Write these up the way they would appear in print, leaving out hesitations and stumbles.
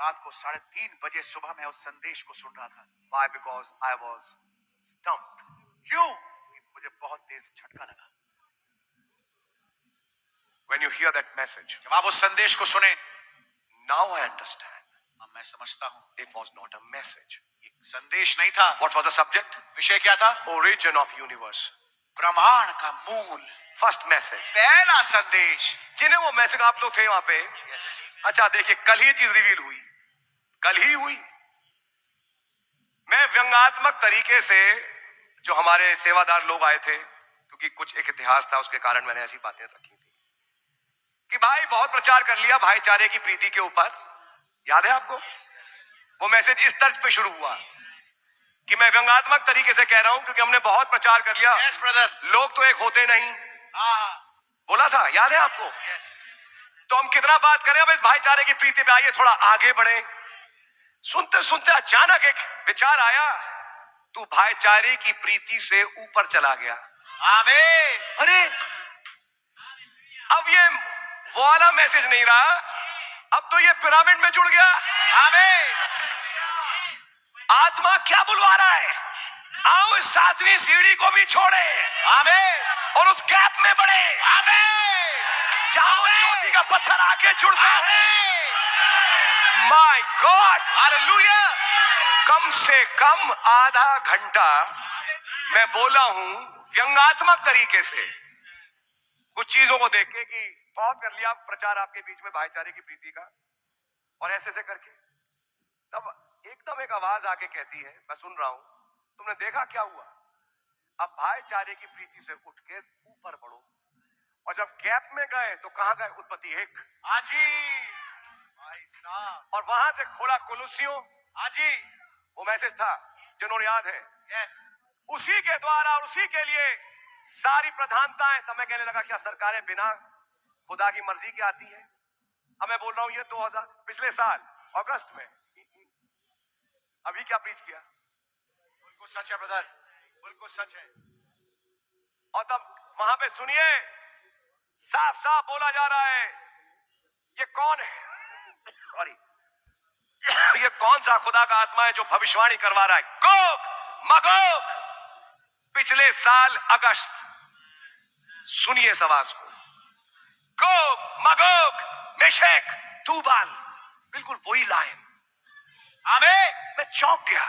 रात को 3:30 बजे सुबह मैं उस संदेश को सुन रहा था। Why? Because I was stumped. क्यों? मुझे बहुत तेज झटका लगा। When you hear that message, जब आप उस संदेश को सुने, now I understand. अब मैं समझता हूं, It was not a message. ये संदेश नहीं था। What was the subject? विषय क्या था? Origin of universe. ब्रह्मांड का मूल, First message. पहला संदेश। जिन्हें वो मैसेज आप लोग थे वहां पे। यस। अच्छा देखिए, कल ही चीज रिवील हुई, कल ही हुई। मैं व्यंग्यात्मक तरीके से, जो हमारे सेवादार लोग आए थे, क्योंकि कुछ एक इतिहास था, उसके कारण मैंने ऐसी बातें रखी थी कि भाई बहुत प्रचार कर लिया भाईचारे की प्रीति के ऊपर। याद है आपको? वो मैसेज इस तर्ज पे शुरू हुआ कि मैं व्यंग्यात्मक तरीके से कह रहा हूं क्योंकि हमने बहुत प्रचार कर लिया। Yes brother. लोग तो एक होते नहीं, बोला था, याद है आपको? यस। तो हम कितना बात करें, अब इस भाईचारे की प्रीति पे आइए थोड़ा आगे बढ़े। सुनते सुनते अचानक एक विचार आया, तू भाईचारे की प्रीति से ऊपर चला गया। आमीन। अरे अब ये वो वाला मैसेज नहीं रहा, अब तो ये पिरामिड में जुड़ गया। आमीन। आत्मा क्या बुलवा रहा है? आओ इस 7वीं सीढ़ी को भी छोड़े। आमीन। और उस गैप में बढ़े। आमीन। जहां वो ज्योति का पत्थर आके जुड़ता है। My God, hallelujah. कम से कम आधा घंटा मैं बोला हूं व्यंग्यात्मक तरीके से, कुछ चीजों को देख के कि बहुत कर लिया प्रचार आपके बीच में भाईचारे की प्रीति का, और ऐसे ऐसे करके तब एकदम एक आवाज आके कहती है, मैं सुन रहा हूं, तुमने देखा क्या हुआ? अब भाईचारे की प्रीति से उठ के ऊपर बढ़ो। और जब गैप में गए तो कहां गए? उत्पत्ति 1। हाँ जी भाई साहब। और वहां से खोला कुलुस्सियों। हाँ जी। वो मैसेज था, जिन्होंने याद है, यस। उसी के द्वारा और उसी के लिए सारी प्रधानताएं। तब मैं कहने लगा क्या सरकारें बिना खुदा की मर्जी के आती है? अब मैं बोल रहा हूं ये 2000 पिछले साल अगस्त में, अभी क्या प्रीच किया? बिल्कुल सच है ब्रदर, बिल्कुल सच है। और तब वहां पे सुनिए, साफ साफ बोला जा रहा है, ये कौन है? सॉरी, ये कौन सा खुदा का आत्मा है जो भविष्यवाणी करवा रहा है? Gog Magog. पिछले साल अगस्त, सुनिए इस आवाज को, गोग मगोग मेशेक तूबाल, बिल्कुल वही लाइन। आमीन। मैं चौंक गया।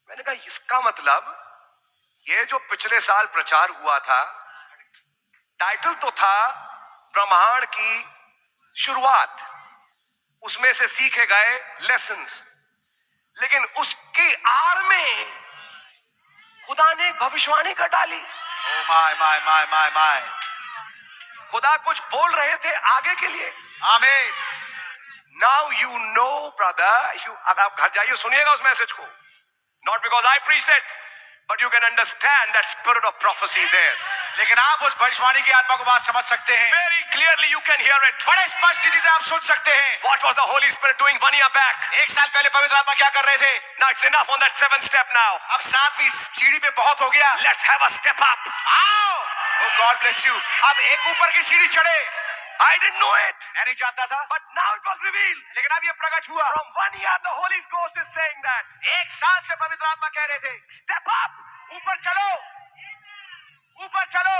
मैंने कहा इसका मतलब ये जो पिछले साल प्रचार हुआ था, टाइटल तो था ब्रह्मांड की शुरुआत, उसमें से सीखे गए लेसन्स, लेकिन उसकी आड़ में खुदा ने भविष्यवाणी कर डाली। Oh my my my my my. खुदा कुछ बोल रहे थे आगे के लिए। आमीन। नाउ यू नो ब्रदर, अब आप घर जाइए सुनिएगा उस मैसेज को, not because I preached it, but you can understand that spirit of prophecy there. लेकिन आप उस भविष्यवाणी की आत्मा को बात समझ सकते हैं। Very clearly you can hear it. बड़े स्पष्ट रीति से आप सुन सकते हैं। What was the Holy Spirit doing 1 year back? 1 साल पहले पवित्र आत्मा क्या कर रहे थे? Now it's enough on that 7th step now. अब 7वीं सीढ़ी पे बहुत हो गया। Let's have a step up. आओ। Oh God bless you। अब एक ऊपर की सीढ़ी चढ़े। I didn't know it, मैं नहीं जानता था, but now it was revealed. लेकिन अब ये प्रकट हुआ। From 1 year, the Holy Ghost is saying that. 1 साल से पवित्र आत्मा कह रहे थे, Step up. ऊपर चलो, ऊपर चलो।